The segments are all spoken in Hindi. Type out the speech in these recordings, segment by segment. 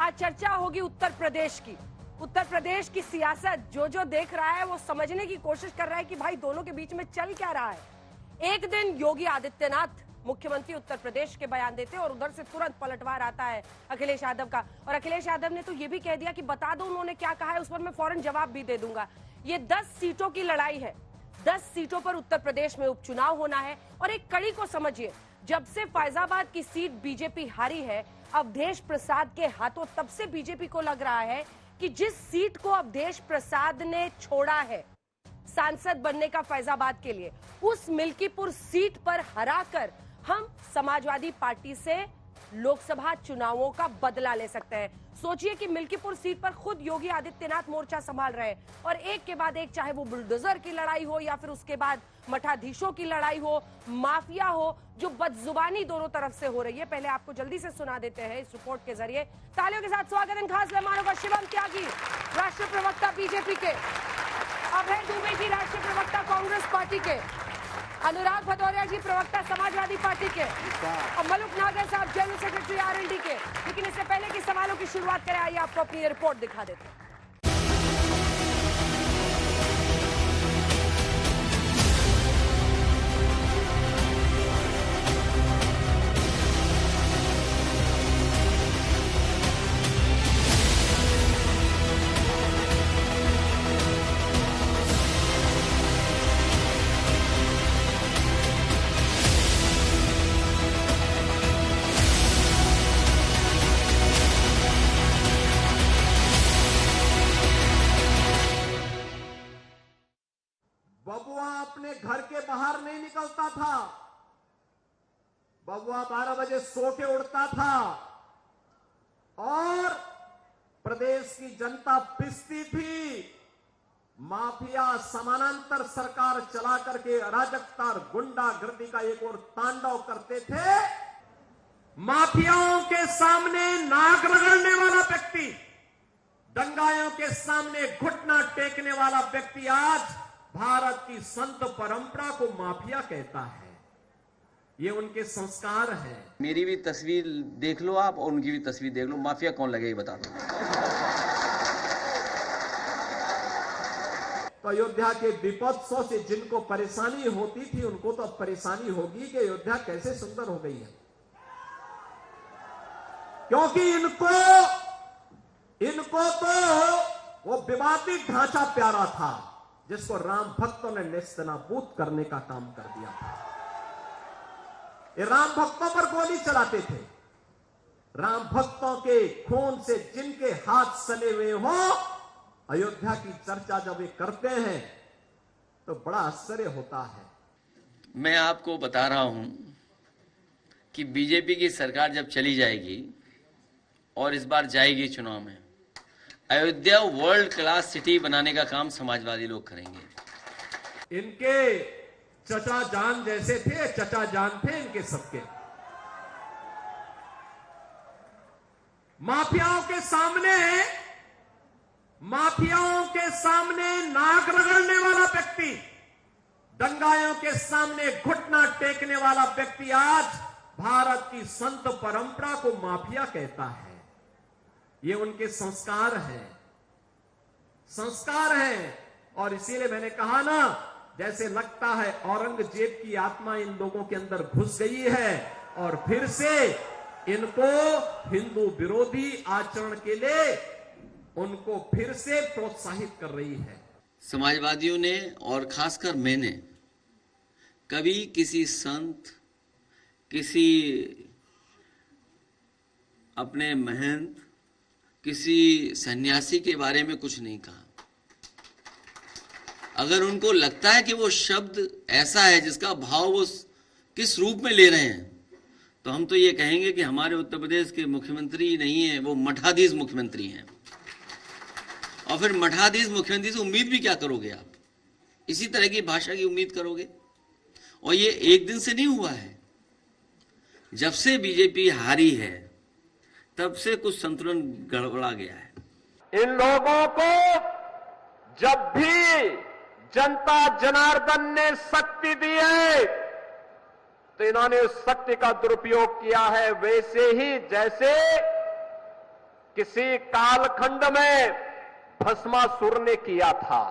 आज चर्चा होगी उत्तर प्रदेश की। उत्तर प्रदेश की सियासत जो देख रहा है वो समझने की कोशिश कर रहा है कि भाई दोनों के बीच में चल क्या रहा है। एक दिन योगी आदित्यनाथ मुख्यमंत्री उत्तर प्रदेश के बयान देते हैं और उधर से तुरंत पलटवार आता है अखिलेश यादव का। और अखिलेश यादव ने तो ये भी कह दिया कि बता दो उन्होंने क्या कहा है, उस पर मैं फौरन जवाब भी दे दूंगा। ये 10 सीटों की लड़ाई है, 10 सीटों पर उत्तर प्रदेश में उपचुनाव होना है। और एक कड़ी को समझिए, जब से फैजाबाद की सीट बीजेपी हारी है अवधेश प्रसाद के हाथों, तब से बीजेपी को लग रहा है कि जिस सीट को अवधेश प्रसाद ने छोड़ा है सांसद बनने का फैजाबाद के लिए, उस मिल्कीपुर सीट पर हराकर हम समाजवादी पार्टी से लोकसभा चुनावों का बदला ले सकते हैं। सोचिए कि मिल्कीपुर सीट पर खुद योगी आदित्यनाथ मोर्चा संभाल रहे हैं और एक के बाद एक, चाहे वो बुलडोजर की लड़ाई हो या फिर उसके बाद मठाधीशों की लड़ाई हो, माफिया हो, जो बदजुबानी दोनों तरफ से हो रही है। पहले आपको जल्दी से सुना देते हैं इस रिपोर्ट के जरिए। तालियों के साथ स्वागत इन खास मेहमानों का। शिवम त्यागी राष्ट्रीय प्रवक्ता बीजेपी के, अभय दुबे जी राष्ट्रीय प्रवक्ता कांग्रेस पार्टी के, अनुराग भदौरिया जी प्रवक्ता समाजवादी पार्टी के और मलुक नागर साहब जनरल सेक्रेटरी आरएलडी के। लेकिन इससे पहले कि सवालों की शुरुआत करें, आइए आपको अपनी रिपोर्ट दिखा देते हैं। बबुआ अपने घर के बाहर नहीं निकलता था। बबुआ 12 बजे सो के उड़ता था और प्रदेश की जनता पिसती थी। माफिया समानांतर सरकार चला करके अराजकता और गुंडागर्दी का एक और तांडव करते थे। माफियाओं के सामने नाक रगड़ने वाला व्यक्ति, दंगाइयों के सामने घुटना टेकने वाला व्यक्ति आज भारत की संत परंपरा को माफिया कहता है। ये उनके संस्कार हैं। मेरी भी तस्वीर देख लो आप और उनकी भी तस्वीर देख लो, माफिया कौन लगेगा बता दो। तो अयोध्या के दीपोत्सव से जिनको परेशानी होती थी उनको तो अब परेशानी होगी कि अयोध्या कैसे सुंदर हो गई है, क्योंकि इनको तो वो विवादित ढांचा प्यारा था जिसको राम भक्तों ने नेस्तनाबूद करने का काम कर दिया था। ये राम भक्तों पर गोली चलाते थे। राम भक्तों के खून से जिनके हाथ सने हुए हो, अयोध्या की चर्चा जब ये करते हैं तो बड़ा आश्चर्य होता है। मैं आपको बता रहा हूं कि बीजेपी की सरकार जब चली जाएगी और इस बार जाएगी चुनाव में, अयोध्या वर्ल्ड क्लास सिटी बनाने का काम समाजवादी लोग करेंगे। इनके चचा जान जैसे थे, चचा जान थे इनके सबके। माफियाओं के सामने नाक रगड़ने वाला व्यक्ति, दंगाइयों के सामने घुटना टेकने वाला व्यक्ति आज भारत की संत परंपरा को माफिया कहता है। ये उनके संस्कार हैं और इसीलिए मैंने कहा ना, जैसे लगता है औरंगजेब की आत्मा इन लोगों के अंदर घुस गई है और फिर से इनको हिंदू विरोधी आचरण के लिए उनको फिर से प्रोत्साहित कर रही है। समाजवादियों ने और खासकर मैंने कभी किसी संत, किसी अपने महंत, किसी सन्यासी के बारे में कुछ नहीं कहा। अगर उनको लगता है कि वो शब्द ऐसा है जिसका भाव वो किस रूप में ले रहे हैं, तो हम तो ये कहेंगे कि हमारे उत्तर प्रदेश के मुख्यमंत्री नहीं है, वो मठाधीश मुख्यमंत्री हैं। और फिर मठाधीश मुख्यमंत्री से उम्मीद भी क्या करोगे आप? इसी तरह की भाषा की उम्मीद करोगे। और ये एक दिन से नहीं हुआ है। जब से बीजेपी हारी है तब से कुछ संतुलन गड़बड़ा गया है। इन लोगों को जब भी जनता जनार्दन ने शक्ति दी है तो इन्होंने उस शक्ति का दुरुपयोग किया है, वैसे ही जैसे किसी कालखंड में भस्मासुर ने किया था।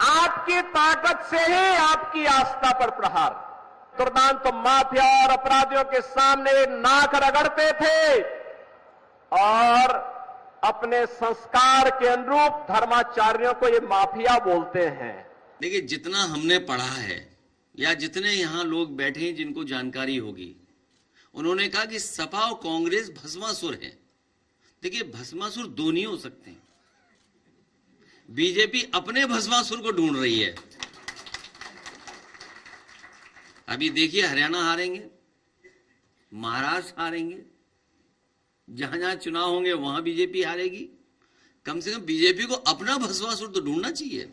आपकी ताकत से ही आपकी आस्था पर प्रहार। दुर्दांत माफिया और अपराधियों के सामने नाक रगड़ते थे और अपने संस्कार के अनुरूप धर्माचार्यों को ये माफिया बोलते हैं। देखिए, जितना हमने पढ़ा है या जितने यहां लोग बैठे हैं जिनको जानकारी होगी, उन्होंने कहा कि सपा और कांग्रेस भस्मासुर है। देखिए, भस्मासुर दो नहीं हो सकते। बीजेपी अपने भस्मासुर को ढूंढ रही है। अभी देखिए, हरियाणा हारेंगे, महाराष्ट्र हारेंगे, जहां जहां चुनाव होंगे वहां बीजेपी हारेगी। कम से कम बीजेपी को अपना भस्मासुर तो ढूंढना चाहिए।